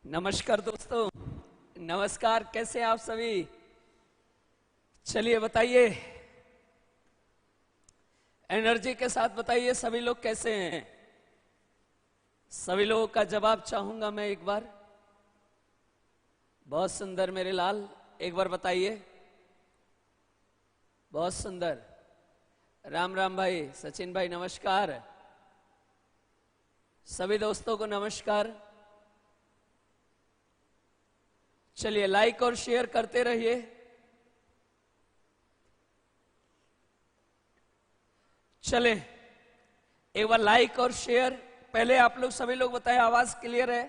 नमस्कार दोस्तों, नमस्कार। कैसे हैं आप सभी? चलिए बताइए, एनर्जी के साथ बताइए सभी लोग कैसे हैं। सभी लोगों का जवाब चाहूंगा मैं एक बार। बहुत सुंदर मेरे लाल, एक बार बताइए। बहुत सुंदर। राम राम भाई, सचिन भाई नमस्कार। सभी दोस्तों को नमस्कार। चलिए लाइक और शेयर करते रहिए। चले एक बार लाइक और शेयर। पहले आप लोग सभी लोग बताएं, आवाज क्लियर है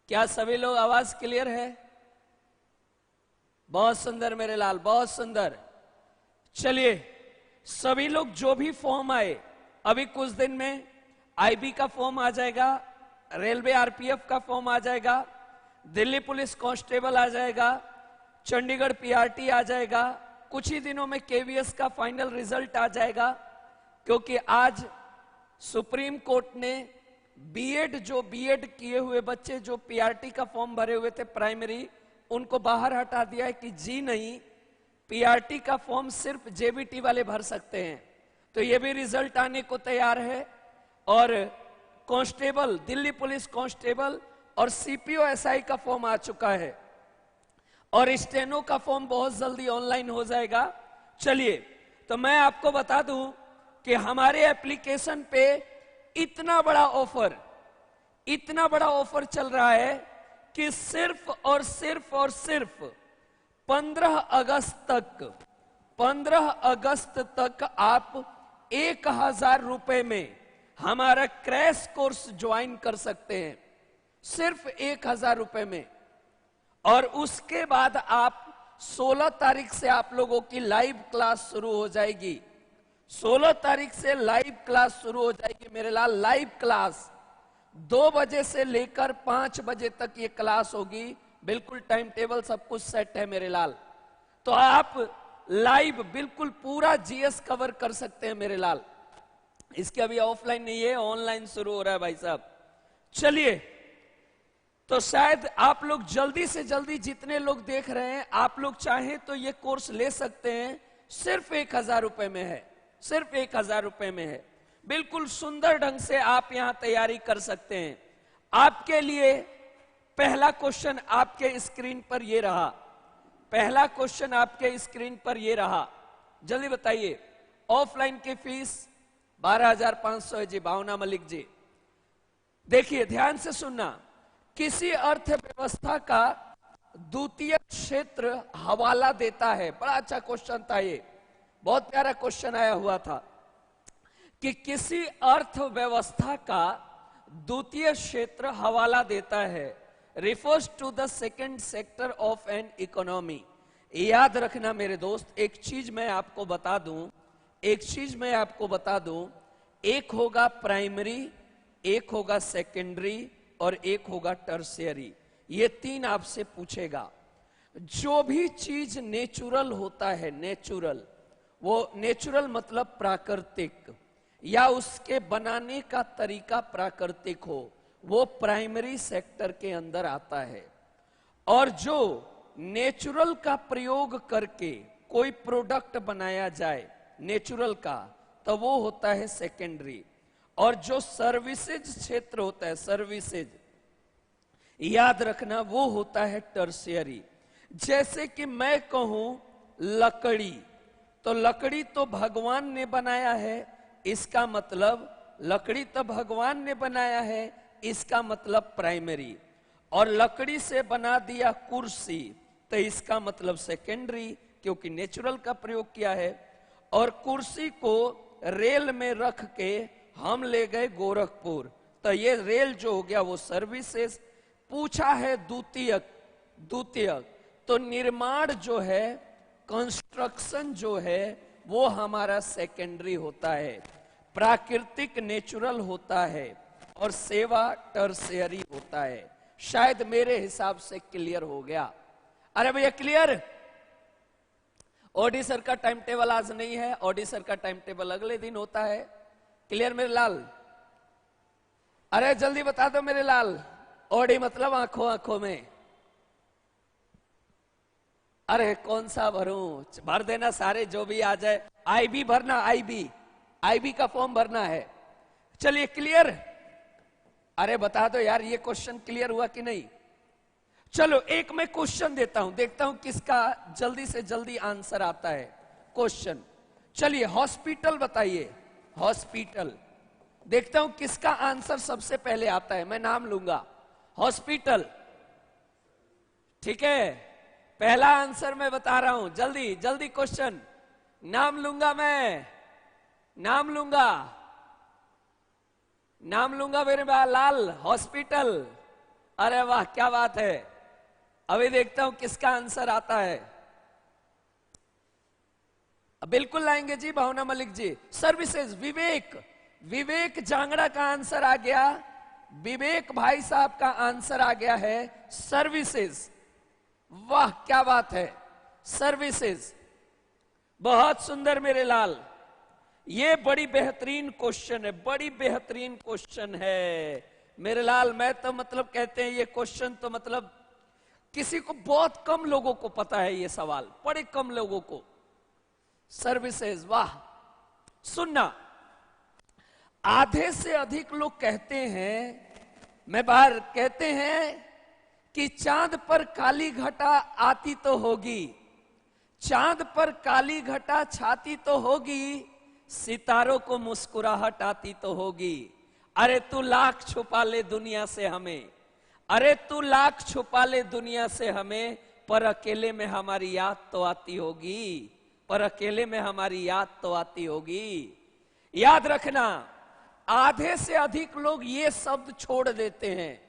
क्या? सभी लोग आवाज क्लियर है? बहुत सुंदर मेरे लाल, बहुत सुंदर। चलिए सभी लोग जो भी फॉर्म आए, अभी कुछ दिन में आईबी का फॉर्म आ जाएगा, रेलवे आरपीएफ का फॉर्म आ जाएगा, दिल्ली पुलिस कांस्टेबल आ जाएगा, चंडीगढ़ पीआरटी आ जाएगा, कुछ ही दिनों में केवीएस का फाइनल रिजल्ट आ जाएगा। क्योंकि आज सुप्रीम कोर्ट ने बीएड किए हुए बच्चे जो पीआरटी का फॉर्म भरे हुए थे प्राइमरी, उनको बाहर हटा दिया है कि जी नहीं, पीआरटी का फॉर्म सिर्फ जेबीटी वाले भर सकते हैं। तो ये भी रिजल्ट आने को तैयार है। और कांस्टेबल, दिल्ली पुलिस कांस्टेबल और सीपीओ एसआई का फॉर्म आ चुका है, और स्टेनो का फॉर्म बहुत जल्दी ऑनलाइन हो जाएगा। चलिए तो मैं आपको बता दूं कि हमारे एप्लीकेशन पे इतना बड़ा ऑफर चल रहा है कि सिर्फ और सिर्फ 15 अगस्त तक आप 1000 रुपए में हमारा क्रैश कोर्स ज्वाइन कर सकते हैं, सिर्फ 1000 रुपए में। और उसके बाद आप 16 तारीख से आप लोगों की लाइव क्लास शुरू हो जाएगी। 16 तारीख से लाइव क्लास शुरू हो जाएगी मेरे लाल। लाइव क्लास 2 बजे से लेकर 5 बजे तक ये क्लास होगी। बिल्कुल टाइम टेबल सब कुछ सेट है मेरे लाल। तो आप लाइव बिल्कुल पूरा जीएस कवर कर सकते हैं मेरे लाल। इसके अभी ऑफलाइन नहीं है, ऑनलाइन शुरू हो रहा है भाई साहब। चलिए तो शायद आप लोग जल्दी से जल्दी, जितने लोग देख रहे हैं, आप लोग चाहें तो ये कोर्स ले सकते हैं। सिर्फ 1000 रुपए में है, सिर्फ 1000 रुपए में है। बिल्कुल सुंदर ढंग से आप यहां तैयारी कर सकते हैं। आपके लिए पहला क्वेश्चन आपके स्क्रीन पर ये रहा। पहला क्वेश्चन आपके स्क्रीन पर ये रहा। जल्दी बताइए। ऑफलाइन की फीस 12,500 है जी, भावना मलिक जी। देखिए ध्यान से सुनना। किसी अर्थव्यवस्था का द्वितीय क्षेत्र हवाला देता है। बड़ा अच्छा क्वेश्चन था ये, बहुत प्यारा क्वेश्चन आया हुआ था कि किसी अर्थव्यवस्था का द्वितीय क्षेत्र हवाला देता है, refers to the second sector of an economy. याद रखना मेरे दोस्त, एक चीज मैं आपको बता दूं, एक होगा प्राइमरी, एक होगा सेकेंडरी और एक होगा टर्शियरी। ये 3 आपसे पूछेगा। जो भी चीज नेचुरल होता है, नेचुरल मतलब प्राकृतिक, या उसके बनाने का तरीका प्राकृतिक हो, वो प्राइमरी सेक्टर के अंदर आता है। और जो नेचुरल का प्रयोग करके कोई प्रोडक्ट बनाया जाए नेचुरल का, तो वो होता है सेकेंडरी। और जो सर्विसेज क्षेत्र होता है, सर्विसेज, याद रखना, वो होता है टर्शियरी। जैसे कि मैं कहूं लकड़ी, तो लकड़ी तो भगवान ने बनाया है, इसका मतलब लकड़ी तो भगवान ने बनाया है, इसका मतलब प्राइमरी। और लकड़ी से बना दिया कुर्सी, तो इसका मतलब सेकेंडरी, क्योंकि नेचुरल का प्रयोग किया है। और कुर्सी को रेल में रख के हम ले गए गोरखपुर, तो ये रेल जो हो गया वो सर्विसेज। पूछा है द्वितीयक, तो निर्माण जो है, कंस्ट्रक्शन जो है, वो हमारा सेकेंडरी होता है। प्राकृतिक नेचुरल होता है और सेवा टर्शियरी होता है। शायद मेरे हिसाब से क्लियर हो गया। अरे भैया क्लियर? ओडी सर का टाइम टेबल आज नहीं है, ओडी सर का टाइम टेबल अगले दिन होता है। क्लियर मेरे लाल? अरे जल्दी बता दो मेरे लाल। ओडी मतलब आंखों आंखों में। अरे कौन सा भरूं? भर देना सारे जो भी आ जाए। आईबी भरना, आईबी, आईबी का फॉर्म भरना है। चलिए क्लियर। अरे बता दो यार, ये क्वेश्चन क्लियर हुआ कि नहीं? चलो एक मैं क्वेश्चन देता हूं, देखता हूं किसका जल्दी से जल्दी आंसर आता है। क्वेश्चन, चलिए हॉस्पिटल बताइए। हॉस्पिटल, देखता हूं किसका आंसर सबसे पहले आता है। मैं नाम लूंगा, हॉस्पिटल। ठीक है, पहला आंसर मैं बता रहा हूं। जल्दी जल्दी क्वेश्चन, नाम लूंगा मैं, नाम लूंगा, नाम लूंगा मेरे लाल। हॉस्पिटल। अरे वाह क्या बात है। अभी देखता हूं किसका आंसर आता है। बिल्कुल लाएंगे जी भावना मलिक जी। सर्विसेज, विवेक, विवेक जांगड़ा का आंसर आ गया। विवेक भाई साहब का आंसर आ गया है सर्विसेज। वाह क्या बात है, सर्विसेज। बहुत सुंदर मेरे लाल, ये बड़ी बेहतरीन क्वेश्चन है, बड़ी बेहतरीन क्वेश्चन है मेरे लाल। मैं तो मतलब कहते हैं ये क्वेश्चन तो मतलब किसी को, बहुत कम लोगों को पता है ये सवाल, बड़े कम लोगों को। सर्विसेज, वाह। सुनना, आधे से अधिक लोग कहते हैं, मैं बाहर कहते हैं कि चांद पर काली घटा आती तो होगी, चांद पर काली घटा छाती तो होगी, सितारों को मुस्कुराहट आती तो होगी। अरे तू लाख छुपा ले दुनिया से हमें, अरे तू लाख छुपा ले दुनिया से हमें, पर अकेले में हमारी याद तो आती होगी, पर अकेले में हमारी याद तो आती होगी। याद रखना, आधे से अधिक लोग ये शब्द छोड़ देते हैं।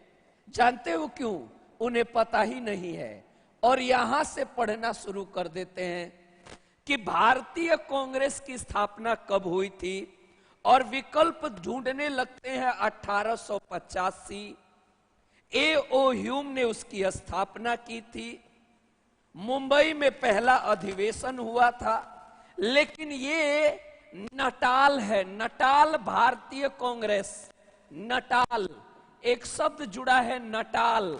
जानते हो क्यों? उन्हें पता ही नहीं है, और यहां से पढ़ना शुरू कर देते हैं कि भारतीय कांग्रेस की स्थापना कब हुई थी, और विकल्प ढूंढने लगते हैं 1885। A.O. ह्यूम ने उसकी स्थापना की थी। मुंबई में पहला अधिवेशन हुआ था। लेकिन ये नटाल है, नटाल भारतीय कांग्रेस। नटाल, एक शब्द जुड़ा है नटाल,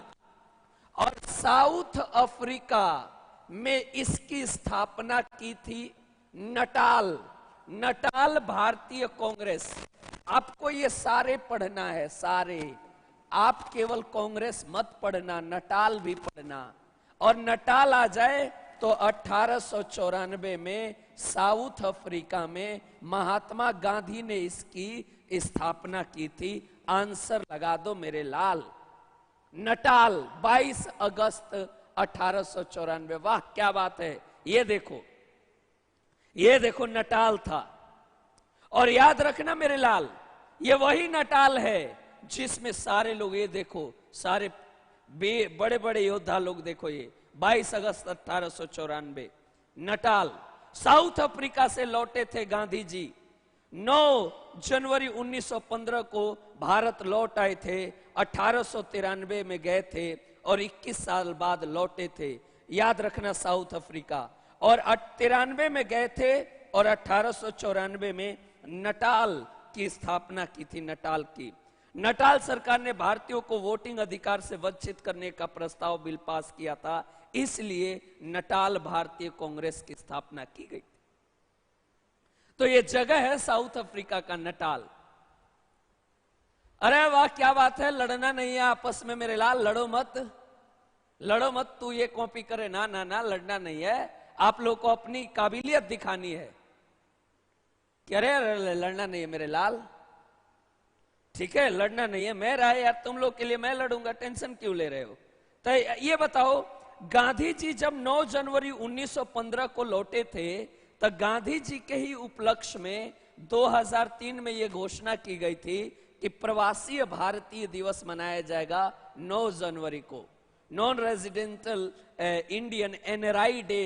और साउथ अफ्रीका में इसकी स्थापना की थी। नटाल, नटाल भारतीय कांग्रेस। आपको ये सारे पढ़ना है, सारे। आप केवल कांग्रेस मत पढ़ना, नटाल भी पढ़ना। और नटाल आ जाए तो 1894 में साउथ अफ्रीका में महात्मा गांधी ने इसकी स्थापना की थी। आंसर लगा दो मेरे लाल, नटाल, 22 अगस्त 1894। वाह क्या बात है। ये देखो, ये देखो नटाल था। और याद रखना मेरे लाल, ये वही नटाल है जिसमें सारे लोग, ये देखो सारे बड़े बड़े योद्धा लोग, देखो ये 22 अगस्त 1894 नटाल। साउथ अफ्रीका से लौटे थे गांधी जी। 9 जनवरी 1915 को भारत लौट आए थे। 1893 में गए थे और 21 साल बाद लौटे थे। याद रखना, साउथ अफ्रीका। और 93 में गए थे और 1894 में नटाल की स्थापना की थी। नटाल की, नटाल सरकार ने भारतीयों को वोटिंग अधिकार से वंचित करने का प्रस्ताव बिल पास किया था, इसलिए नटाल भारतीय कांग्रेस की स्थापना की गई। तो ये जगह है साउथ अफ्रीका का नटाल। अरे वाह क्या बात है। लड़ना नहीं है आपस में मेरे लाल, लड़ो मत, लड़ो मत। तू ये कॉपी करे ना, ना ना, लड़ना नहीं है। आप लोग को अपनी काबिलियत दिखानी है। क्या रे, लड़ना नहीं है मेरे लाल, ठीक है, लड़ना नहीं है। मैं रहा यार तुम लोग के लिए, मैं लड़ूंगा, टेंशन क्यों ले रहे हो। तो ये बताओ, गांधी जी जब 9 जनवरी 1915 को लौटे थे, तो गांधी जी के ही उपलक्ष्य में 2003 में यह घोषणा की गई थी कि प्रवासी भारतीय दिवस मनाया जाएगा 9 जनवरी को। Non residential Indian NRI day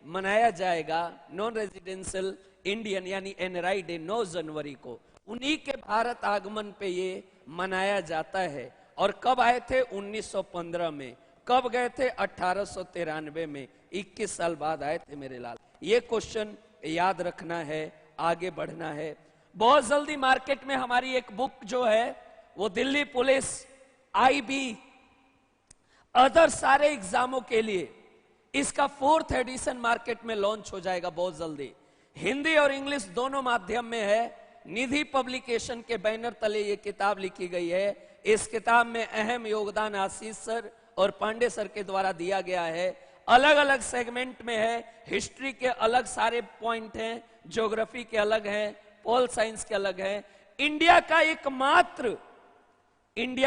मनाया जाएगा। नॉन रेजिडेंशियल इंडियन यानी एनआरआई डे 9 जनवरी को। उन्हीं के भारत आगमन पे ये मनाया जाता है। और कब आए थे? 1915 में। कब गए थे? 1893 में। 21 साल बाद आए थे मेरे लाल। ये क्वेश्चन याद रखना है, आगे बढ़ना है। बहुत जल्दी मार्केट में हमारी एक बुक जो है वो दिल्ली पुलिस, आईबी, अदर सारे एग्जामों के लिए इसका 4th एडिशन मार्केट में लॉन्च हो जाएगा बहुत जल्दी। हिंदी और इंग्लिश दोनों माध्यम में है। निधि पब्लिकेशन के बैनर तले ये किताब लिखी गई है। इस किताब में अहम योगदान आशीष सर और पांडे सर के द्वारा दिया गया है। अलग अलग सेगमेंट में है। हिस्ट्री के अलग सारे पॉइंट हैं, ज्योग्राफी के अलग हैं, पॉल साइंस के अलग हैं। इंडिया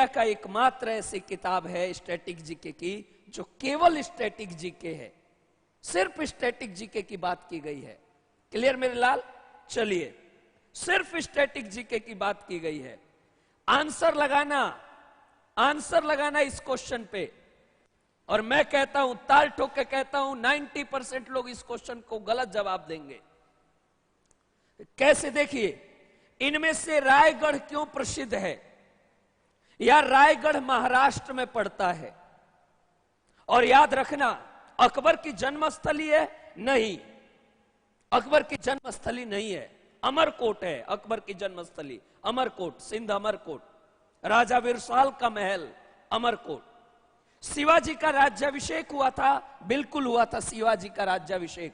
का एकमात्र ऐसी किताब है स्टैटिक जीके की जो केवल स्टैटिक जीके है, सिर्फ स्टैटिक जीके की बात की गई है। क्लियर मेरे लाल? चलिए, सिर्फ स्टैटिक जीके की बात की गई है। आंसर लगाना इस क्वेश्चन पे, और मैं कहता हूं, ताल ठोक के कहता हूं, 90% लोग इस क्वेश्चन को गलत जवाब देंगे। कैसे? देखिए, इनमें से रायगढ़ क्यों प्रसिद्ध है, या रायगढ़ महाराष्ट्र में पड़ता है। और याद रखना, अकबर की जन्मस्थली है? नहीं, अकबर की जन्मस्थली नहीं है, अमरकोट है अकबर की जन्मस्थली। अमरकोट, सिंध अमरकोट, राजा विरसाल का महल अमरकोट। शिवाजी का राज्याभिषेक हुआ था? बिल्कुल हुआ था शिवाजी का राज्याभिषेक।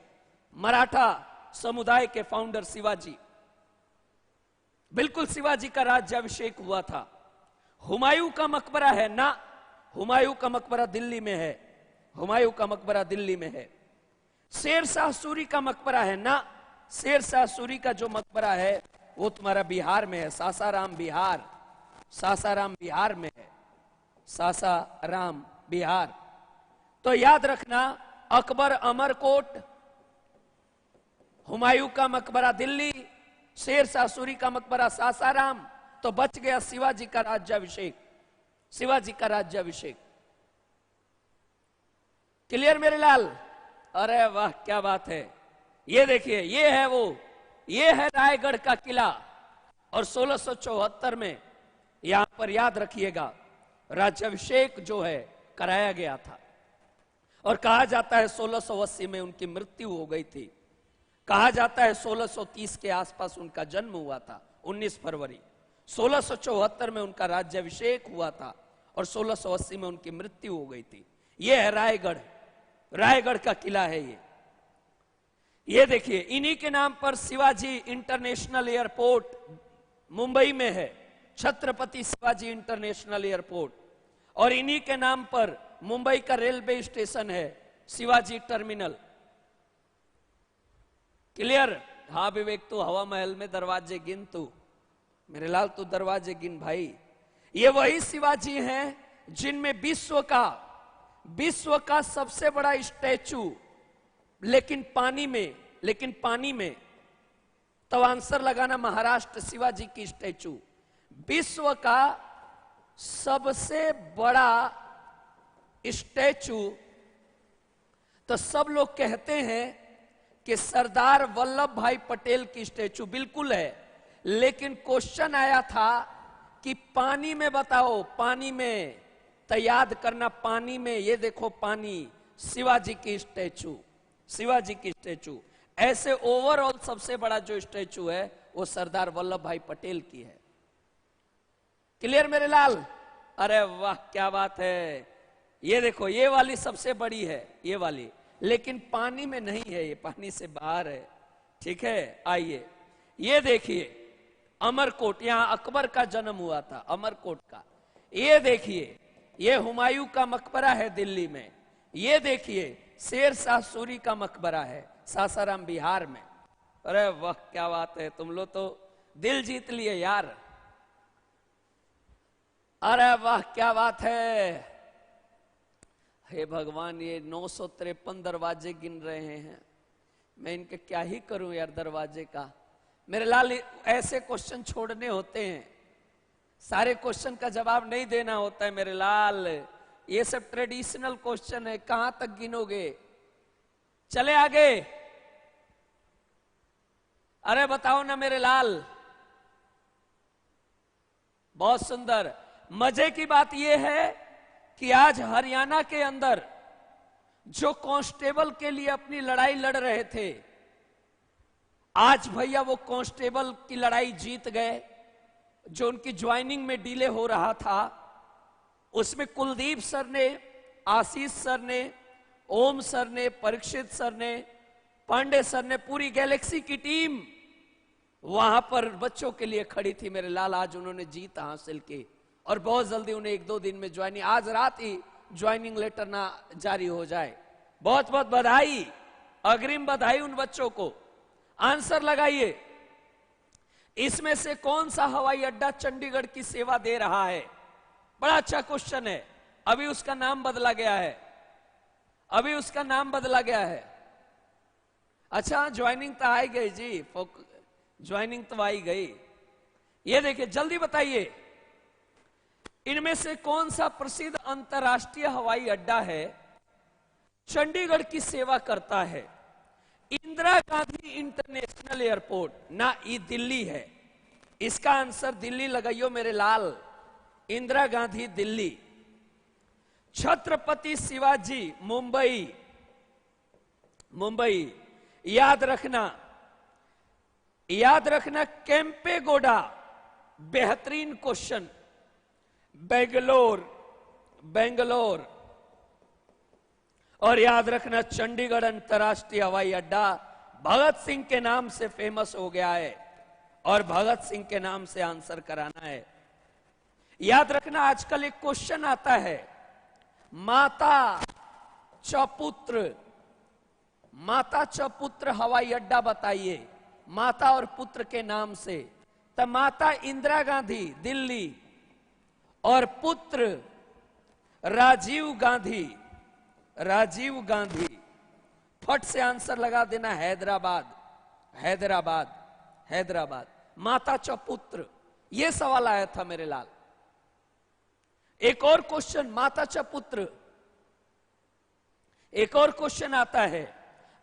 मराठा समुदाय के फाउंडर शिवाजी, बिल्कुल शिवाजी का राज्याभिषेक हुआ था। हुमायूं का मकबरा है ना? हुमायूं का मकबरा दिल्ली में है, हुमायूं का मकबरा दिल्ली में है। शेरशाह सूरी का मकबरा है ना? शेरशाह सूरी का जो मकबरा है वो तुम्हारा बिहार में है, सासाराम बिहार, सासाराम बिहार में है, सासाराम बिहार। तो याद रखना, अकबर अमरकोट, हुमायूं का मकबरा दिल्ली, शेरशाह सूरी का मकबरा सासाराम। तो बच गया शिवाजी का राज्याभिषेक, शिवाजी का राज्याभिषेक। क्लियर मेरे लाल? अरे वाह, क्या बात है। ये देखिए, ये है रायगढ़ का किला। और 1674 में यहां पर याद रखिएगा राज्याभिषेक जो है कराया गया था। और कहा जाता है 1680 में उनकी मृत्यु हो गई थी। कहा जाता है 1630 के आसपास उनका जन्म हुआ था, 19 फरवरी। 1674 में उनका राज्याभिषेक हुआ था और 1680 में उनकी मृत्यु हो गई थी। यह है रायगढ़, रायगढ़ का किला है ये देखिए, इन्हीं के नाम पर शिवाजी इंटरनेशनल एयरपोर्ट मुंबई में है, छत्रपति शिवाजी इंटरनेशनल एयरपोर्ट। और इन्हीं के नाम पर मुंबई का रेलवे स्टेशन है, शिवाजी टर्मिनल। क्लियर? हाँ विवेक, तू हवा महल में दरवाजे गिन, तू मेरे लाल तू दरवाजे गिन भाई। ये वही शिवाजी हैं जिनमें विश्व का सबसे बड़ा स्टैचू, लेकिन पानी में तब आंसर लगाना महाराष्ट्र, शिवाजी की स्टैचू। विश्व का सबसे बड़ा स्टैचू तो सब लोग कहते हैं कि सरदार वल्लभ भाई पटेल की स्टैचू बिल्कुल है, लेकिन क्वेश्चन आया था कि पानी में बताओ, पानी में, तो याद करना पानी में, ये देखो पानी, शिवाजी की स्टैचू, शिवाजी की स्टैचू। ऐसे ओवरऑल सबसे बड़ा जो स्टैचू है वो सरदार वल्लभ भाई पटेल की है। क्लियर मेरे लाल? अरे वाह, क्या बात है। ये देखो, ये वाली सबसे बड़ी है, ये वाली, लेकिन पानी में नहीं है, ये पानी से बाहर है। ठीक है, आइए ये देखिए, अमरकोट, यहां अकबर का जन्म हुआ था, अमरकोट का। ये देखिए, ये हुमायूं का मकबरा है दिल्ली में। ये देखिए, शेरशाह सूरी का मकबरा है सासाराम बिहार में। अरे वाह, क्या बात है, तुम लोग तो दिल जीत लिए यार। अरे वाह, क्या बात है। हे भगवान, ये 953 दरवाजे गिन रहे हैं, मैं इनके क्या ही करूं यार दरवाजे का। मेरे लाल, ऐसे क्वेश्चन छोड़ने होते हैं, सारे क्वेश्चन का जवाब नहीं देना होता है मेरे लाल। ये सब ट्रेडिशनल क्वेश्चन है, कहां तक गिनोगे। चले आगे। अरे बताओ ना मेरे लाल। बहुत सुंदर। मजे की बात यह है कि आज हरियाणा के अंदर जो कांस्टेबल के लिए अपनी लड़ाई लड़ रहे थे, आज भैया वो कांस्टेबल की लड़ाई जीत गए। जो उनकी ज्वाइनिंग में डिले हो रहा था, उसमें कुलदीप सर ने, आशीष सर ने, ओम सर ने, परीक्षित सर ने, पांडे सर ने, पूरी गैलेक्सी की टीम वहां पर बच्चों के लिए खड़ी थी मेरे लाल। आज उन्होंने जीत हासिल की और बहुत जल्दी उन्हें 1-2 दिन में ज्वाइनिंग, आज रात ही ज्वाइनिंग लेटर ना जारी हो जाए। बहुत बहुत बधाई, अग्रिम बधाई उन बच्चों को। आंसर लगाइए, इसमें से कौन सा हवाई अड्डा चंडीगढ़ की सेवा दे रहा है? बड़ा अच्छा क्वेश्चन है। अभी उसका नाम बदला गया है, अभी उसका नाम बदला गया है। अच्छा, ज्वाइनिंग तो आई गई जी, ज्वाइनिंग तो आई गई। ये देखिए, जल्दी बताइए, इनमें से कौन सा प्रसिद्ध अंतरराष्ट्रीय हवाई अड्डा है चंडीगढ़ की सेवा करता है? इंदिरा गांधी इंटरनेशनल एयरपोर्ट ना, ये दिल्ली है। इसका आंसर दिल्ली लगाइयो मेरे लाल, इंदिरा गांधी दिल्ली। छत्रपति शिवाजी मुंबई, मुंबई। याद रखना, याद रखना, केम्पेगोडा, बेहतरीन क्वेश्चन, बेंगलोर, बेंगलोर। और याद रखना, चंडीगढ़ अंतरराष्ट्रीय हवाई अड्डा भगत सिंह के नाम से फेमस हो गया है और भगत सिंह के नाम से आंसर कराना है। याद रखना, आजकल एक क्वेश्चन आता है, माता चपुत्र, माता चपुत्र हवाई अड्डा बताइए, माता और पुत्र के नाम से। तो माता इंदिरा गांधी दिल्ली और पुत्र राजीव गांधी, राजीव गांधी। फट से आंसर लगा देना, हैदराबाद, हैदराबाद, हैदराबाद। माता चपुत्र, यह सवाल आया था मेरे लाल। एक और क्वेश्चन, माता चपुत्र। एक और क्वेश्चन आता है,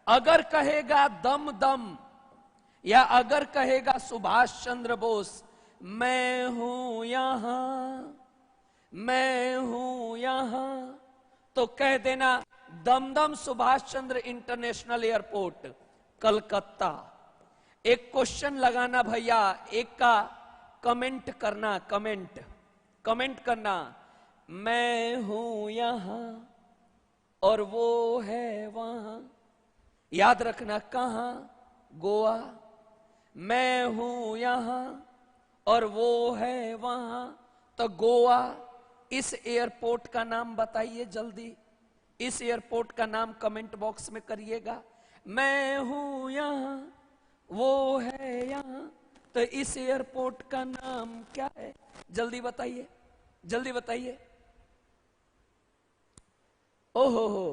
अगर कहेगा दम दम या अगर कहेगा सुभाष चंद्र बोस, मैं हूं यहां, मैं हूं यहां, तो कह देना दमदम सुभाष चंद्र इंटरनेशनल एयरपोर्ट, कलकत्ता। एक क्वेश्चन लगाना भैया, एक का कमेंट करना, कमेंट, कमेंट करना, मैं हूं यहां और वो है वहां। याद रखना, कहां? गोवा। मैं हूं यहां और वो है वहां, तो गोवा। इस एयरपोर्ट का नाम बताइए जल्दी, इस एयरपोर्ट का नाम कमेंट बॉक्स में करिएगा। मैं हूं यहां, वो है यहां, तो इस एयरपोर्ट का नाम क्या है? जल्दी बताइए, जल्दी बताइए। ओहो हो,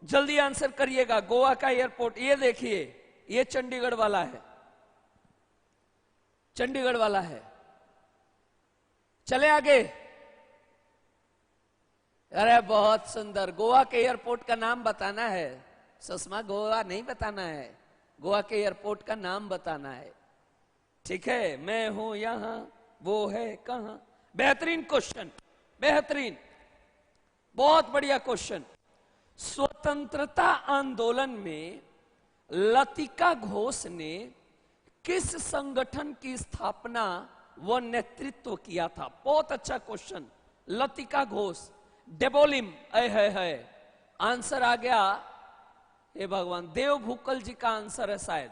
जल्दी आंसर करिएगा। गोवा का एयरपोर्ट, ये देखिए, ये चंडीगढ़ वाला है, चंडीगढ़ वाला है। चले आगे। अरे बहुत सुंदर, गोवा के एयरपोर्ट का नाम बताना है सुषमा, गोवा नहीं बताना है, गोवा के एयरपोर्ट का नाम बताना है। ठीक है, मैं हूं यहां, वो है कहां। बेहतरीन क्वेश्चन, बेहतरीन, बहुत बढ़िया क्वेश्चन। स्वतंत्रता आंदोलन में लतिका घोष ने किस संगठन की स्थापना व नेतृत्व किया था? बहुत अच्छा क्वेश्चन। लतिका घोष, डेबोलिम, है आंसर आ गया। हे भगवान, देव भूकल जी का आंसर है शायद,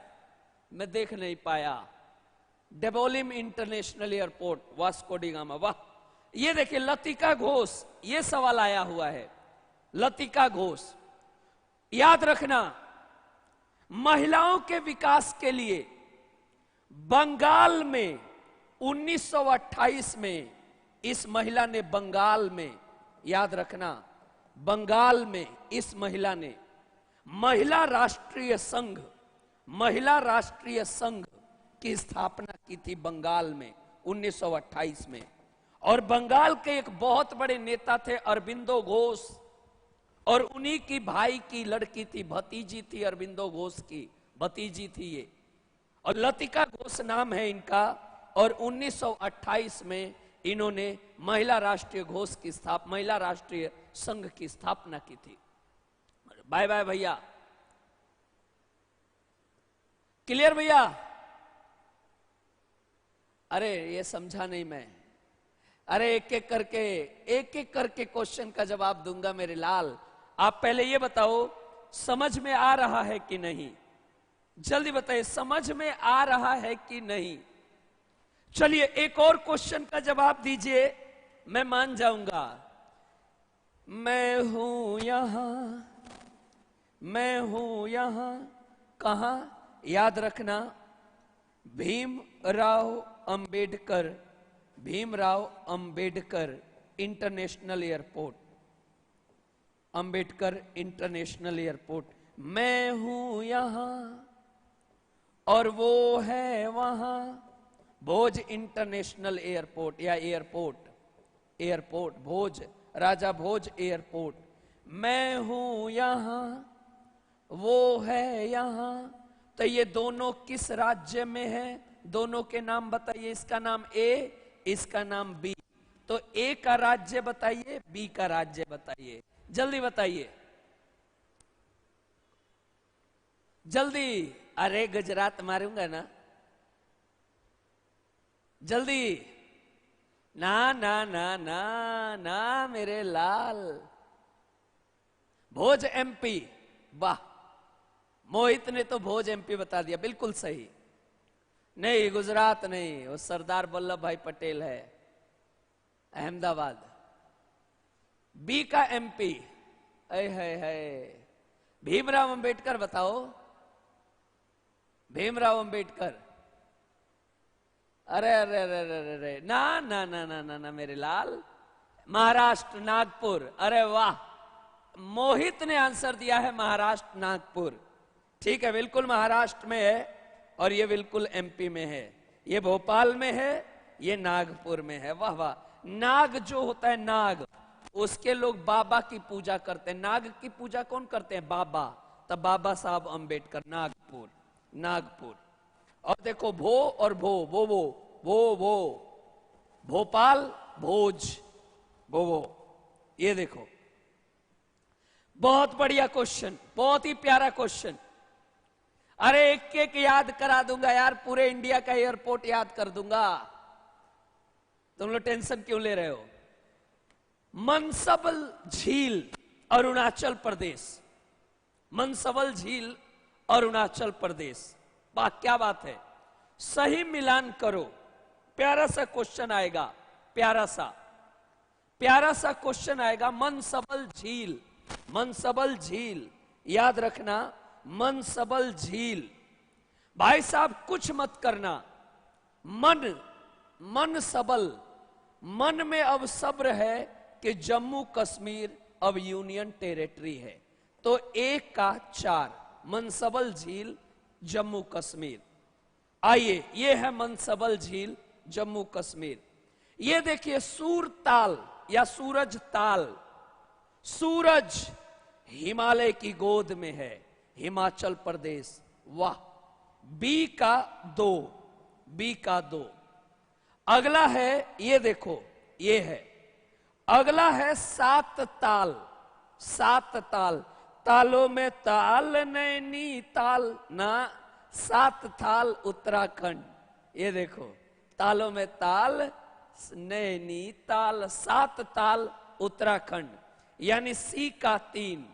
मैं देख नहीं पाया। Dabolim international airport, Vasco da Gama. वाह, ये देखिए लतिका घोष, ये सवाल आया हुआ है, लतिका घोष। याद रखना, महिलाओं के विकास के लिए बंगाल में 1928 में इस महिला ने, बंगाल में, याद रखना, बंगाल में इस महिला ने महिला राष्ट्रीय संघ, महिला राष्ट्रीय संघ की स्थापना की थी बंगाल में 1928 में। और बंगाल के एक बहुत बड़े नेता थे अरबिंदो घोष, और उन्हीं की भाई की लड़की थी, भतीजी थी अरबिंदो घोष की, भतीजी थी ये, और लतिका घोष नाम है इनका। और 1928 में इन्होंने महिला राष्ट्रीय घोष की स्थापना, महिला राष्ट्रीय संघ की स्थापना की थी। बाय बाय भैया, क्लियर भैया? अरे ये समझा नहीं मैं। अरे एक एक करके क्वेश्चन का जवाब दूंगा मेरे लाल। आप पहले ये बताओ समझ में आ रहा है कि नहीं, जल्दी बताइए समझ में आ रहा है कि नहीं। चलिए एक और क्वेश्चन का जवाब दीजिए, मैं मान जाऊंगा। मैं हूं यहां कहां, याद रखना Bhimrao Ambedkar international airport, Ambedkar international airport. मैं हूं यहां और वो है वहां, भोज इंटरनेशनल एयरपोर्ट या एयरपोर्ट भोज, राजा भोज एयरपोर्ट। मैं हूं यहां वो है यहां, तो ये दोनों किस राज्य में है? दोनों के नाम बताइए। इसका नाम ए, इसका नाम बी। तो ए का राज्य बताइए, बी का राज्य बताइए, जल्दी बताइए जल्दी। अरे गुजरात मारूंगा ना, जल्दी। ना ना ना ना ना मेरे लाल। भोज एमपी, वाह मोहित ने तो भोज एमपी बता दिया, बिल्कुल सही। नहीं गुजरात नहीं, वो सरदार वल्लभ भाई पटेल है, अहमदाबाद। बी का एमपी है भीमराव अंबेडकर, बताओ भीमराव अंबेडकर। अरे अरे अरे अरे अरे ना ना ना ना ना ना मेरे लाल, महाराष्ट्र नागपुर। अरे वाह, मोहित ने आंसर दिया है महाराष्ट्र नागपुर। ठीक है, बिल्कुल महाराष्ट्र में है और ये बिल्कुल एमपी में है। ये भोपाल में है, ये नागपुर में है। वाह वाह। नाग जो होता है नाग, उसके लोग बाबा की पूजा करते हैं। नाग की पूजा कौन करते हैं? बाबा। तब बाबा साहब अंबेडकर, नागपुर। और देखो भो और वो भोपाल भोज वो। ये देखो बहुत बढ़िया क्वेश्चन, बहुत ही प्यारा क्वेश्चन। अरे एक एक याद करा दूंगा यार, पूरे इंडिया का एयरपोर्ट याद कर दूंगा। तुम लोग टेंशन क्यों ले रहे हो? मनसबल झील अरुणाचल प्रदेश, मनसबल झील अरुणाचल प्रदेश। वाह क्या बात है, सही मिलान करो। प्यारा सा क्वेश्चन आएगा, प्यारा सा क्वेश्चन आएगा। मनसबल झील याद रखना, मनसबल झील। भाई साहब कुछ मत करना, मन सबल, मन में अब सब्र है कि जम्मू कश्मीर अब यूनियन टेरिटरी है। तो 1 का 4, मनसबल झील जम्मू कश्मीर। आइए, ये है मनसबल झील जम्मू कश्मीर। ये देखिए सूरताल या सूरज ताल, सूरज हिमालय की गोद में है, हिमाचल प्रदेश। वाह। बी का 2। अगला है, ये देखो ये है, अगला है 7 ताल। तालों में ताल नैनी ताल ना, 7 ताल उत्तराखंड। ये देखो तालों में ताल नैनी ताल, 7 ताल उत्तराखंड। यानी सी का 3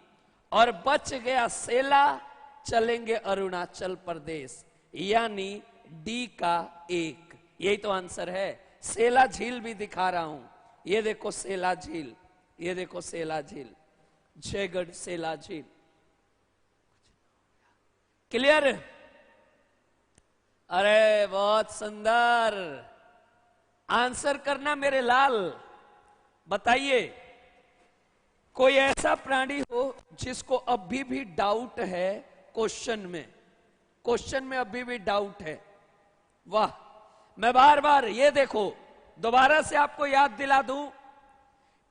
और बच गया सेला, चलेंगे अरुणाचल प्रदेश, यानी डी का 1। यही तो आंसर है। सेला झील भी दिखा रहा हूं, ये देखो सेला झील, ये देखो सेला झील, जयगढ़ सेला झील। क्लियर? अरे बहुत सुंदर। आंसर करना मेरे लाल। बताइए कोई ऐसा प्राणी हो जिसको अभी भी डाउट है क्वेश्चन में अभी भी डाउट है? वाह। मैं बार ये देखो, दोबारा से आपको याद दिला दूं,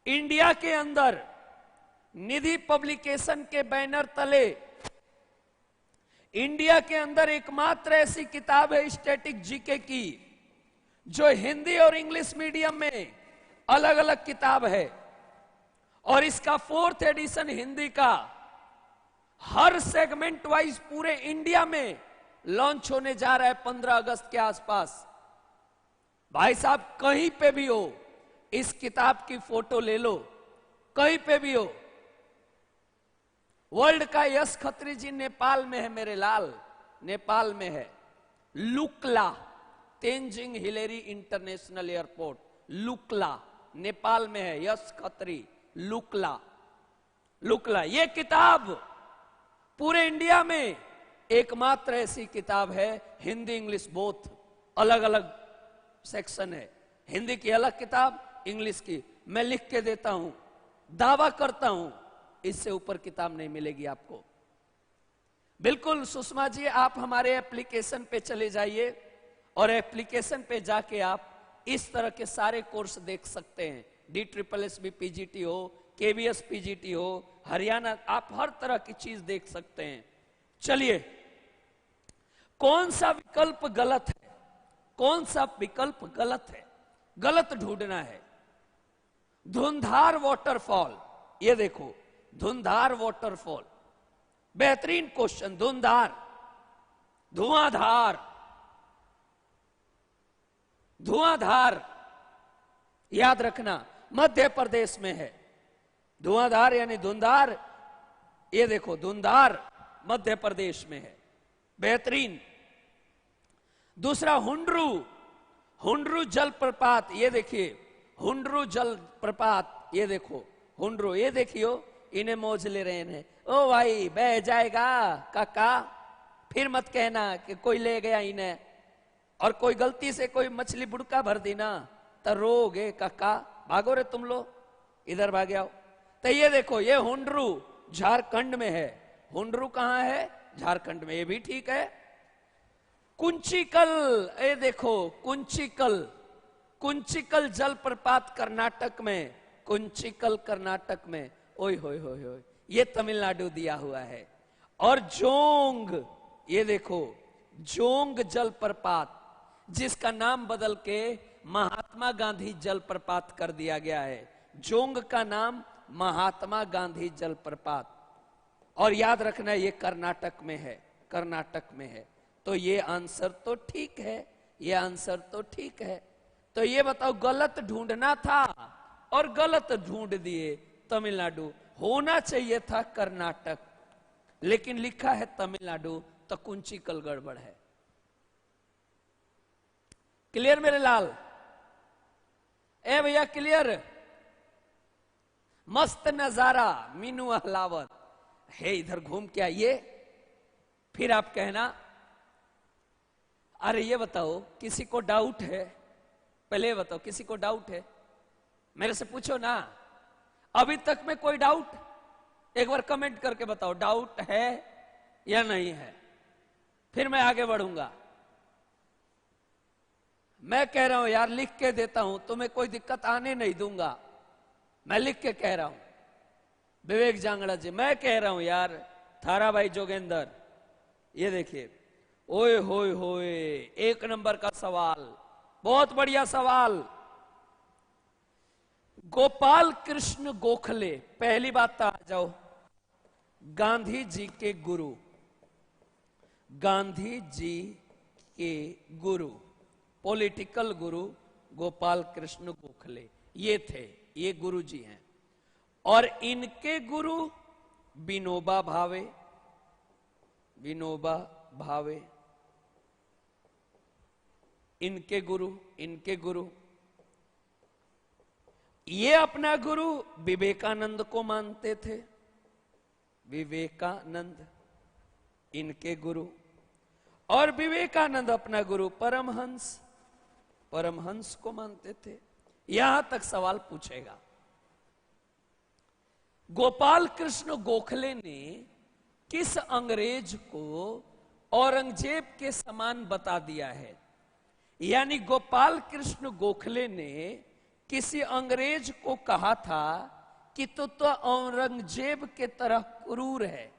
इंडिया के अंदर निधि पब्लिकेशन के बैनर तले इंडिया के अंदर एकमात्र ऐसी किताब है स्टैटिक जीके की, जो हिंदी और इंग्लिश मीडियम में अलग अलग किताब है। और इसका 4th एडिशन हिंदी का हर सेगमेंट वाइज पूरे इंडिया में लॉन्च होने जा रहा है 15 अगस्त के आसपास। भाई साहब कहीं पे भी हो, इस किताब की फोटो ले लो, कहीं पे भी हो। वर्ल्ड का यश खत्री जी नेपाल में है मेरे लाल, नेपाल में है। Lukla, Tenzing Hillary international airport, Lukla Nepal में है। यश खत्री, लुकला। लुकला ये किताब पूरे इंडिया में एकमात्र ऐसी किताब है, हिंदी इंग्लिश बोथ, अलग अलग सेक्शन है। हिंदी की अलग किताब, इंग्लिश की। मैं लिख के देता हूं, दावा करता हूं, इससे ऊपर किताब नहीं मिलेगी आपको। बिल्कुल सुषमा जी, आप हमारे एप्लीकेशन पे चले जाइए और एप्लीकेशन पे जाके आप इस तरह के सारे कोर्स देख सकते हैं। DSSS PGT हो, KVS PGT हो, हरियाणा, आप हर तरह की चीज देख सकते हैं। चलिए, कौन सा विकल्प गलत है, कौन सा विकल्प गलत है, गलत ढूंढना है। धुंधार वाटरफॉल, ये देखो धुंधार वाटरफॉल, बेहतरीन क्वेश्चन। धुंधार, धुआंधार, धुआंधार याद रखना, मध्य प्रदेश में है। धुआंधार यानी धुंधार, ये देखो धुंधार मध्य प्रदेश में है, बेहतरीन। दूसरा हुंड्रू, हुंड्रू जलप्रपात, ये देखिए हुंड्रू जलप्रपात, ये देखो हुंड्रू, ये देखियो इन्हें मौज ले रहे हैं। ओ भाई बह जाएगा काका, फिर मत कहना कि कोई ले गया इन्हें, और कोई गलती से कोई मछली बुड़का भर दी ना तो रोगे काका, भागो रे तुम लोग, इधर भाग आओ। तो ये देखो, ये हुंड्रू झारखंड में है। हुंड्रू कहां है? झारखंड में, ये भी ठीक है। कुंचिकल, ये देखो कुंचिकल, कुंचिकल जलप्रपात कर्नाटक में, कुंचिकल कर्नाटक में। ओए होए होए होए, ये तमिलनाडु दिया हुआ है। और जोंग, ये देखो जोंग जलप्रपात, जिसका नाम बदल के महात्मा गांधी जलप्रपात कर दिया गया है। जोंग का नाम महात्मा गांधी जलप्रपात। और याद रखना ये कर्नाटक में है, कर्नाटक में है। तो ये आंसर तो ठीक है, ये आंसर तो ठीक है। तो ये बताओ, गलत ढूंढना था और गलत ढूंढ दिए तमिलनाडु। होना चाहिए था कर्नाटक, लेकिन लिखा है तमिलनाडु, तो कुंचिकल गड़बड़ है। क्लियर मेरे लाल? ए भैया क्लियर? मस्त नजारा, मीनू अहलावत है, इधर घूम के आइए। फिर आप कहना, अरे ये बताओ किसी को डाउट है? पहले बताओ किसी को डाउट है? मेरे से पूछो ना, अभी तक में कोई डाउट? एक बार कमेंट करके बताओ डाउट है या नहीं है, फिर मैं आगे बढ़ूंगा। मैं कह रहा हूं यार, लिख के देता हूं, तुम्हें कोई दिक्कत आने नहीं दूंगा, मैं लिख के कह रहा हूं। विवेक जांगड़ा जी, मैं कह रहा हूं यार। थारा भाई जोगेंद्र, ये देखिए, ओए होए होए, एक नंबर का सवाल, बहुत बढ़िया सवाल। गोपाल कृष्ण गोखले, पहली बात आ जाओ, गांधी जी के गुरु, गांधी जी के गुरु, पॉलिटिकल गुरु गोपाल कृष्ण गोखले, ये थे, ये गुरु जी हैं। और इनके गुरु विनोबा भावे, विनोबा भावे, इनके गुरु, इनके गुरु। ये अपना गुरु विवेकानंद को मानते थे, विवेकानंद इनके गुरु। और विवेकानंद अपना गुरु परमहंस, परमहंस को मानते थे। यहां तक सवाल पूछेगा। गोपाल कृष्ण गोखले ने किस अंग्रेज को औरंगजेब के समान बता दिया है? यानी गोपाल कृष्ण गोखले ने किसी अंग्रेज को कहा था कि तो औरंगजेब के तरह क्रूर है।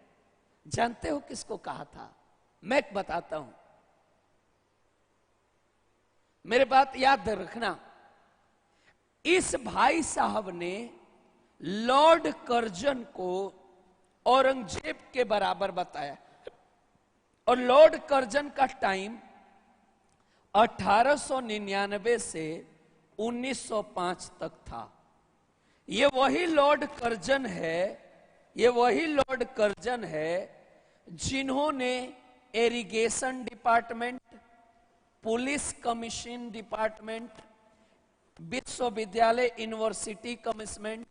जानते हो किसको कहा था? मैं बताता हूं, मेरे बात याद रखना। इस भाई साहब ने लॉर्ड कर्जन को औरंगजेब के बराबर बताया। और लॉर्ड कर्जन का टाइम 1899 से 1905 तक था। ये वही लॉर्ड कर्जन है, जिन्होंने irrigation department, police commission department, विश्वविद्यालय university commission,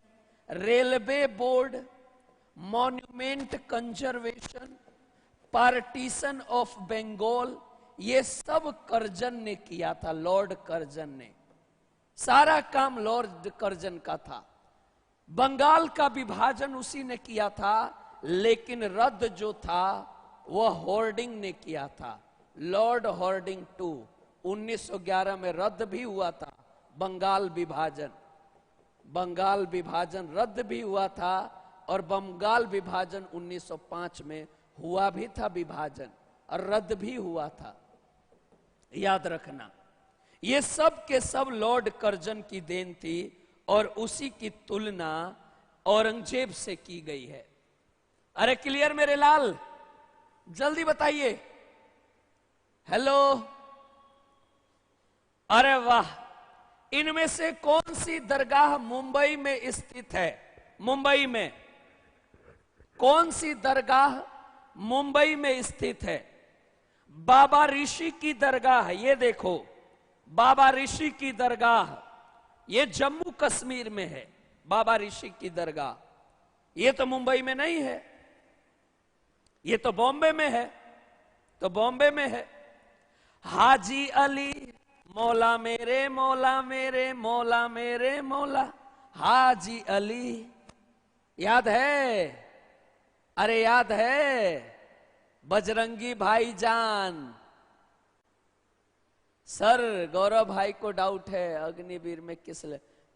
railway board, monument conservation, partition of Bengal, ये सब कर्जन ने किया था। लॉर्ड कर्जन ने सारा काम लॉर्ड कर्जन का था। बंगाल का विभाजन उसी ने किया था, लेकिन रद्द जो था वह हॉर्डिंग ने किया था। लॉर्ड हॉर्डिंग 2 1911 में रद्द भी हुआ था। बंगाल विभाजन रद्द भी हुआ था, और बंगाल विभाजन 1905 में हुआ भी था विभाजन, और रद्द भी हुआ था। याद रखना, ये सब के सब लॉर्ड कर्जन की देन थी, और उसी की तुलना औरंगजेब से की गई है। अरे क्लियर मेरे लाल, जल्दी बताइए। हेलो, अरे वाह। इनमें से कौन सी दरगाह मुंबई में स्थित है? मुंबई में कौन सी दरगाह मुंबई में स्थित है? बाबा ऋषि की दरगाह, ये देखो, बाबा ऋषि की दरगाह, ये जम्मू कश्मीर में है। बाबा ऋषि की दरगाह, ये तो मुंबई में नहीं है, ये तो बॉम्बे में है। तो बॉम्बे में है। हाजी अली मौला मेरे मौला मेरे मौला मेरे मौला, हाजी अली, याद है? अरे याद है, बजरंगी भाईजान। सर गौरव भाई को डाउट है अग्निवीर में किस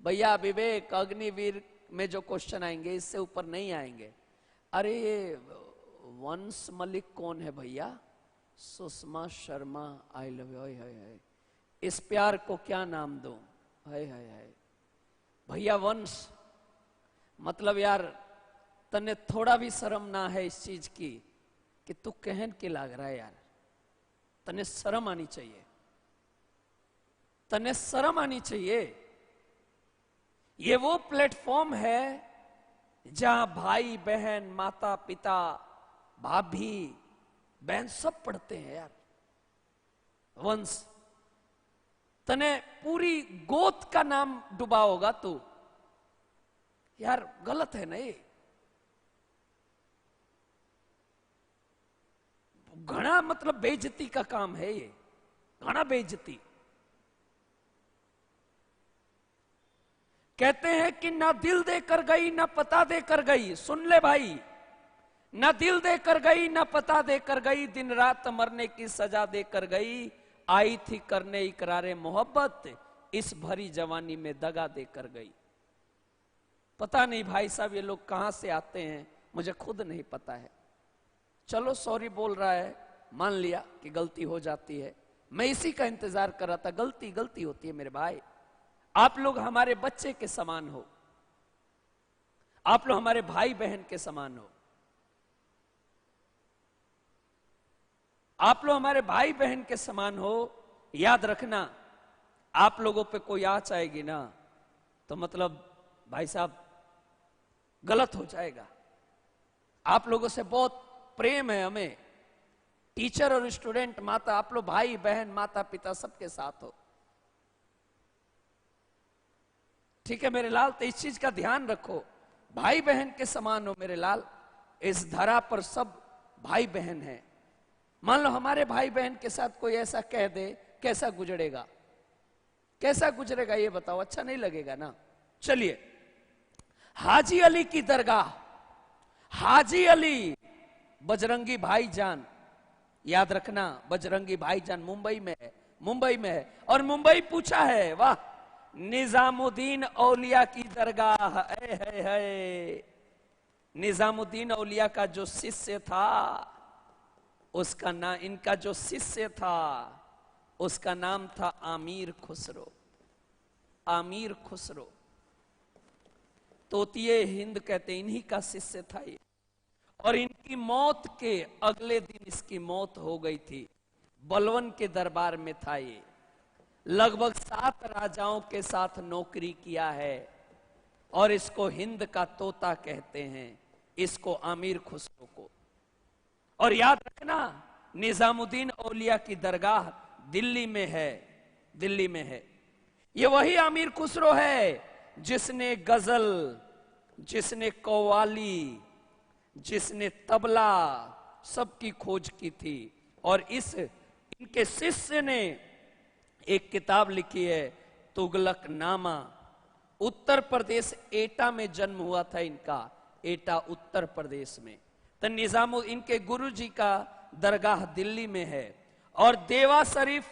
भैया विवेक, अग्निवीर में जो क्वेश्चन आएंगे इससे ऊपर नहीं आएंगे। अरे ये वंश मलिक कौन है भैया? Sushma Sharma, I love you. हाय इस प्यार को क्या नाम दूं? हाय हाय हाय भैया, वंश मतलब यार तने थोड़ा भी शर्म ना है इस चीज की कि तू कहन के लाग रहा है यार। तने शर्म आनी चाहिए, तने शर्म आनी चाहिए। ये वो प्लेटफॉर्म है जहां भाई बहन, माता पिता, भाभी बहन सब पढ़ते हैं यार। वंश, तने पूरी गोत का नाम डुबा होगा तू यार, गलत है ना ये। घना मतलब बेइज्जती का काम है ये, घना बेइज्जती। कहते हैं कि ना दिल देकर गई ना पता देकर गई। सुन ले भाई, ना दिल देकर गई ना पता देकर गई, दिन रात मरने की सजा देकर गई, आई थी करने इकरारे मोहब्बत, इस भरी जवानी में दगा देकर गई। पता नहीं भाई साहब ये लोग कहां से आते हैं, मुझे खुद नहीं पता है। चलो सॉरी बोल रहा है, मान लिया कि गलती हो जाती है। मैं इसी का इंतजार कर रहा था। गलती गलती होती है मेरे भाई। आप लोग हमारे बच्चे के समान हो, आप लोग हमारे भाई बहन के समान हो, आप लोग हमारे भाई बहन के समान हो। याद रखना, आप लोगों पे कोई आँच आएगी ना तो मतलब भाई साहब गलत हो जाएगा। आप लोगों से बहुत प्रेम है हमें, टीचर और स्टूडेंट, माता, आप लोग भाई बहन, माता पिता सबके साथ हो। ठीक है मेरे लाल, तो इस चीज का ध्यान रखो, भाई बहन के समान हो मेरे लाल। इस धरा पर सब भाई बहन हैं। मान लो हमारे भाई बहन के साथ कोई ऐसा कह दे, कैसा गुजरेगा? कैसा गुजरेगा ये बताओ? अच्छा नहीं लगेगा ना। चलिए, हाजी अली की दरगाह, हाजी अली बजरंगी भाईजान, याद रखना बजरंगी भाईजान मुंबई में है, मुंबई में है। और मुंबई पूछा है, वाह, निजामुद्दीन औलिया की दरगाह है। निजामुद्दीन औलिया का जो शिष्य था, उसका नाम, इनका जो शिष्य था उसका नाम था आमीर खुसरो। आमीर खुसरो तोतिए हिंद कहते, इन्हीं का शिष्य था ये। और इनकी मौत के अगले दिन इसकी मौत हो गई थी। बलवन के दरबार में था ये, लगभग 7 राजाओं के साथ नौकरी किया है और इसको हिंद का तोता कहते हैं, इसको अमीर खुसरो को। और याद रखना, निजामुद्दीन औलिया की दरगाह दिल्ली में है, दिल्ली में है। ये वही अमीर खुसरो है जिसने गजल, जिसने कव्वाली, जिसने तबला सबकी खोज की थी। और इनके शिष्य ने एक किताब लिखी है, तुगलक नामा। उत्तर प्रदेश एटा में जन्म हुआ था इनका, एटा उत्तर प्रदेश में। तो इनके गुरुजी का दरगाह दिल्ली में है और देवा शरीफ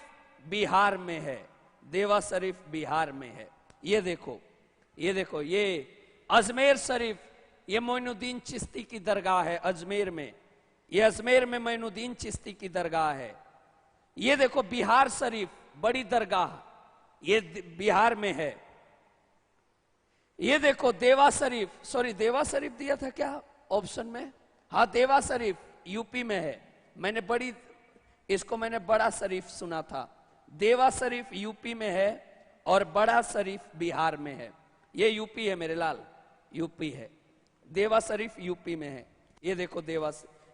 बिहार में है, देवा शरीफ बिहार में है। ये देखो, ये देखो, ये अजमेर शरीफ, ये मोइनुद्दीन चिश्ती की दरगाह है अजमेर में। ये अजमेर में मोइनुद्दीन चिश्ती की दरगाह है। ये देखो बिहार शरीफ, बड़ी दरगाह, ये बिहार में है। ये देखो देवा शरीफ, सॉरी देवा शरीफ दिया था क्या ऑप्शन में? हाँ, देवा शरीफ यूपी में है। इसको मैंने बड़ा शरीफ सुना था। देवा शरीफ यूपी में है और बड़ा शरीफ बिहार में है। ये यूपी है मेरे लाल, यूपी है। देवा शरीफ यूपी में है। ये देखो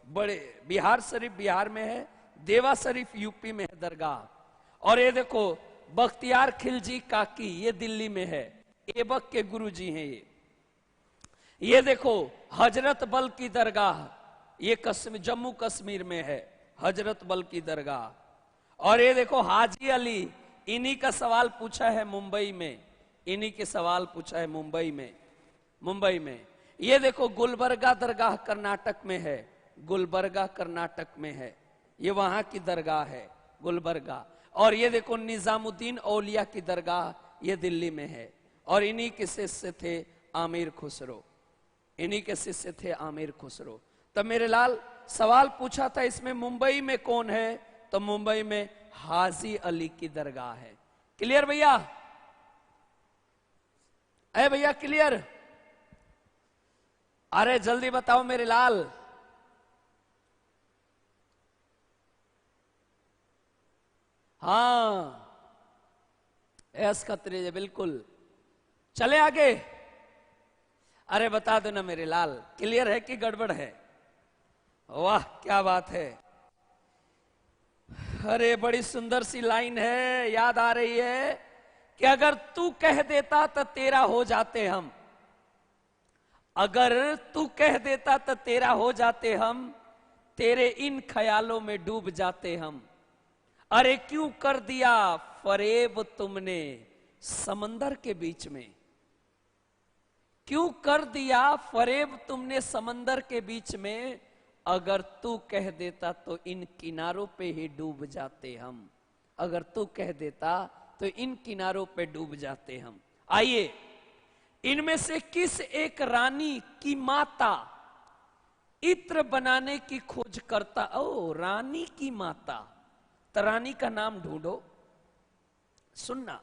बड़े बिहार शरीफ बिहार में है, देवा शरीफ यूपी में है दरगाह। और ये देखो बख्तियार खिलजी काकी, ये दिल्ली में है, ऐबक के गुरुजी हैं ये। ये देखो हजरत बल की दरगाह, ये जम्मू कश्मीर में है, हजरत बल की दरगाह। और ये देखो हाजी अली, इन्हीं का सवाल पूछा है मुंबई में, इन्हीं के सवाल पूछा है मुंबई में, मुंबई में। ये देखो गुलबर्गा दरगाह कर्नाटक में है, गुलबर्गा कर्नाटक में है, ये वहां की दरगाह है गुलबर्गा। और ये देखो निजामुद्दीन औलिया की दरगाह, ये दिल्ली में है। और इन्हीं के शिष्य थे आमिर खुसरो, इन्हीं के शिष्य थे आमिर खुसरो। तब मेरे लाल सवाल पूछा था इसमें मुंबई में कौन है, तो मुंबई में हाजी अली की दरगाह है। क्लियर भैया? अरे भैया क्लियर? अरे जल्दी बताओ मेरे लाल। हाँ, एस खत्री, बिल्कुल। चले आगे? अरे बता दो ना मेरे लाल, क्लियर है कि गड़बड़ है? वाह क्या बात है। अरे बड़ी सुंदर सी लाइन है, याद आ रही है कि अगर तू कह देता तो तेरा हो जाते हम, अगर तू कह देता तो तेरा हो जाते हम, तेरे इन ख्यालों में डूब जाते हम। अरे क्यों कर दिया फरेब तुमने समंदर के बीच में, क्यों कर दिया फरेब तुमने समंदर के बीच में, अगर तू कह देता तो इन किनारों पे ही डूब जाते हम, अगर तू कह देता तो इन किनारों पे डूब जाते हम। आइए, इनमें से किस एक रानी की माता इत्र बनाने की खोज करता? ओ रानी की माता, तो रानी का नाम ढूंढो। सुनना,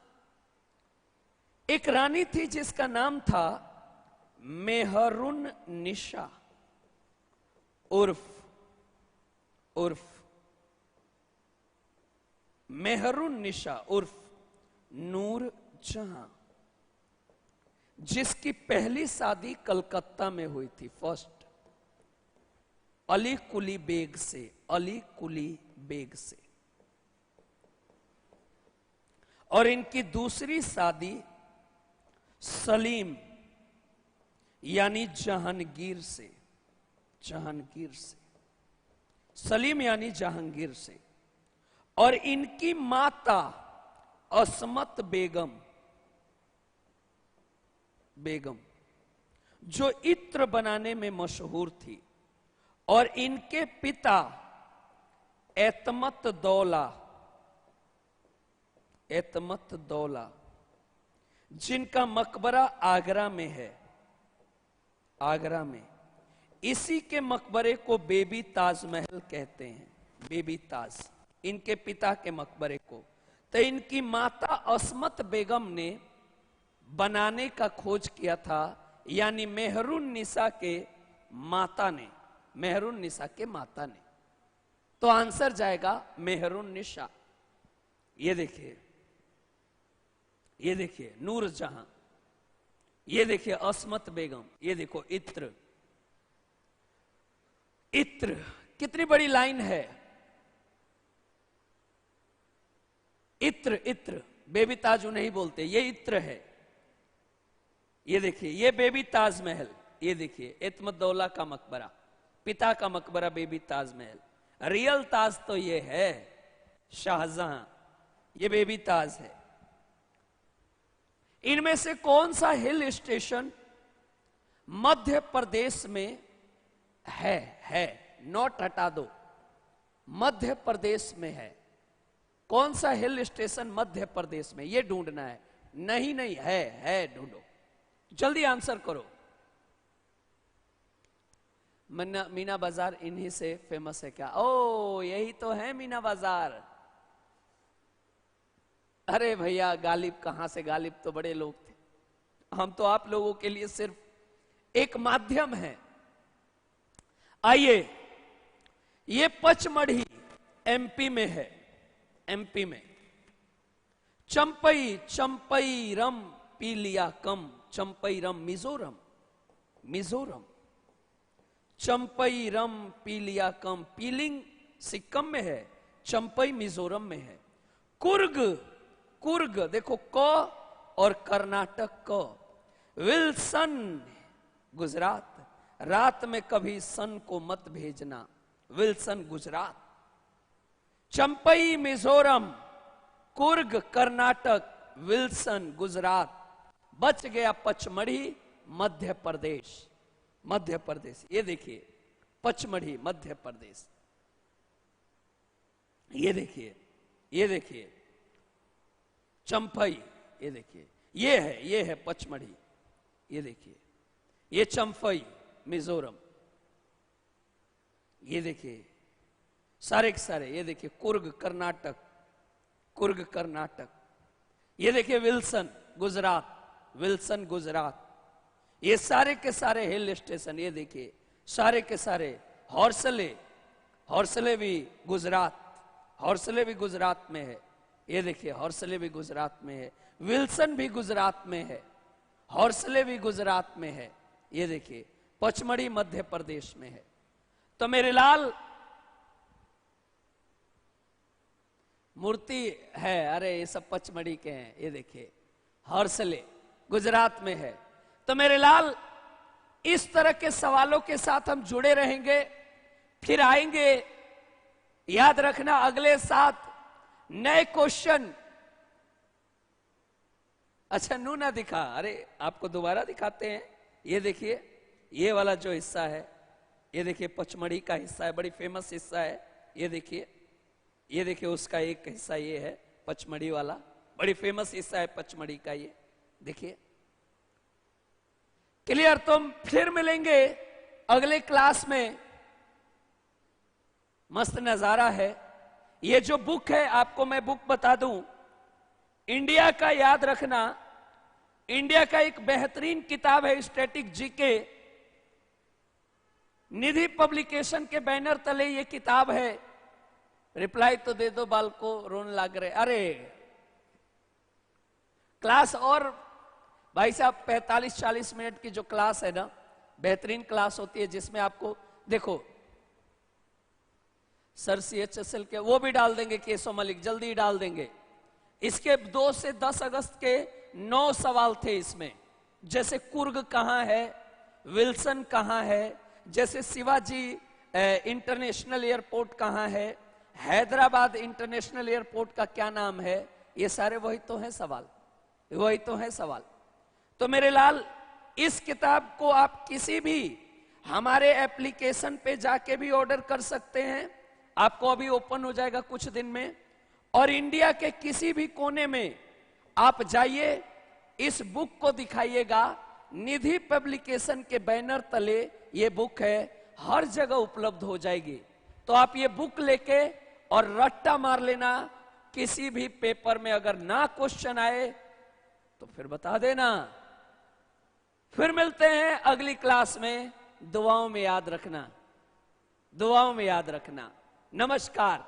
एक रानी थी जिसका नाम था मेहरुन निशा उर्फ मेहरुन निशा उर्फ नूर जहां, जिसकी पहली शादी कलकत्ता में हुई थी, फर्स्ट अली कुली बेग से, अली कुली बेग से। और इनकी दूसरी शादी सलीम यानी जहांगीर से, जहांगीर से, सलीम यानी जहांगीर से। और इनकी माता असमत बेगम, बेगम जो इत्र बनाने में मशहूर थी। और इनके पिता एतमत दौला, एतमत दौला, जिनका मकबरा आगरा में है, आगरा में। इसी के मकबरे को बेबी ताजमहल कहते हैं, बेबी ताज, इनके पिता के मकबरे को। तो इनकी माता असमत बेगम ने बनाने का खोज किया था, यानी मेहरुन निसा के माता ने, मेहरुन निसा के माता ने। तो आंसर जाएगा मेहरुन निशा। ये देखिए ये देखिए नूर जहां, ये देखिए अस्मत बेगम, ये देखो इत्र। इत्र कितनी बड़ी लाइन है। इत्र, इत्र बेबी ताज नहीं बोलते, ये इत्र है। ये देखिए ये बेबी ताजमहल, ये देखिए इत्मदौला का मकबरा, पिता का मकबरा बेबी ताजमहल। रियल ताज तो ये है शाहजहां, ये बेबी ताज है। इनमें से कौन सा हिल स्टेशन मध्य प्रदेश में है नोट हटा दो, मध्य प्रदेश में है। कौन सा हिल स्टेशन मध्य प्रदेश में, ये ढूंढना है। नहीं नहीं है ढूंढो, जल्दी आंसर करो। मीना बाजार इन्हीं से फेमस है क्या? ओ यही तो है मीना बाजार। अरे भैया गालिब कहां से, गालिब तो बड़े लोग थे, हम तो आप लोगों के लिए सिर्फ एक माध्यम है। आइए, ये पचमढ़ी एमपी में है, एमपी में। चंपई, चंपई रम पी लिया कम, चंपई रम मिजोरम, मिजोरम। चंपई रम पी लिया कम, पीलिंग सिक्किम में है, चंपई मिजोरम में है। कुर्ग, कुर्ग देखो क और कर्नाटक क। विल्सन गुजरात, रात में कभी सन को मत भेजना, विल्सन गुजरात। चंपई मिजोरम, कुर्ग कर्नाटक, विल्सन गुजरात। बच गया पचमढ़ी मध्य प्रदेश, मध्य प्रदेश। ये देखिए पचमढ़ी मध्य प्रदेश, ये देखिए, ये देखिए चंपई, ये देखिए ये है पचमढ़ी, ये देखिए ये चंपई मिजोरम, ये देखिए सारे के सारे। ये देखिए कुर्ग कर्नाटक, कुर्ग कर्नाटक। ये देखिए विल्सन गुजरात, विल्सन गुजरात। ये सारे के सारे हिल स्टेशन, ये देखिए सारे के सारे। हौसले, हौसले भी गुजरात, हौसले भी गुजरात में है। ये देखिए हौसले भी गुजरात में है, विल्सन भी गुजरात में है, हौसले भी गुजरात में है। ये देखिए पचमढ़ी मध्य प्रदेश में है। तो मेरे लाल मूर्ति है, अरे ये सब पचमढ़ी के हैं। ये देखिए हौसले गुजरात में है। तो मेरे लाल इस तरह के सवालों के साथ हम जुड़े रहेंगे, फिर आएंगे। याद रखना अगले 7 नए क्वेश्चन। अच्छा नू ना दिखा, अरे आपको दोबारा दिखाते हैं। ये देखिए ये वाला जो हिस्सा है, ये देखिए पचमढ़ी का हिस्सा है, बड़ी फेमस हिस्सा है। ये देखिए, ये देखिए उसका एक हिस्सा ये है पचमढ़ी वाला, बड़ी फेमस हिस्सा है पचमढ़ी का। ये देखिए क्लियर। तुम फिर मिलेंगे अगले क्लास में। मस्त नजारा है। ये जो बुक है, आपको मैं बुक बता दूं, इंडिया का, याद रखना इंडिया का एक बेहतरीन किताब है स्टैटिक जीके। निधि पब्लिकेशन के बैनर तले ये किताब है। रिप्लाई तो दे दो, बाल को रोन लग रहे। अरे क्लास और भाई साहब 45-40 मिनट की जो क्लास है ना, बेहतरीन क्लास होती है, जिसमें आपको देखो सर CHSL के वो भी डाल देंगे, केसो मलिक जल्दी डाल देंगे। इसके 2 से 10 अगस्त के 9 सवाल थे इसमें। जैसे कुर्ग कहां है, विल्सन कहां है, जैसे शिवाजी इंटरनेशनल एयरपोर्ट कहां है, हैदराबाद इंटरनेशनल एयरपोर्ट का क्या नाम है। ये सारे वही तो हैं सवाल, वही तो हैं सवाल। तो मेरे लाल इस किताब को आप किसी भी हमारे एप्लीकेशन पे जाके भी ऑर्डर कर सकते हैं। आपको अभी ओपन हो जाएगा कुछ दिन में। और इंडिया के किसी भी कोने में आप जाइए, इस बुक को दिखाइएगा। निधि पब्लिकेशन के बैनर तले ये बुक है, हर जगह उपलब्ध हो जाएगी। तो आप ये बुक लेके और रट्टा मार लेना। किसी भी पेपर में अगर ना क्वेश्चन आए तो फिर बता देना। फिर मिलते हैं अगली क्लास में। दुआओं में याद रखना, दुआओं में याद रखना। नमस्कार।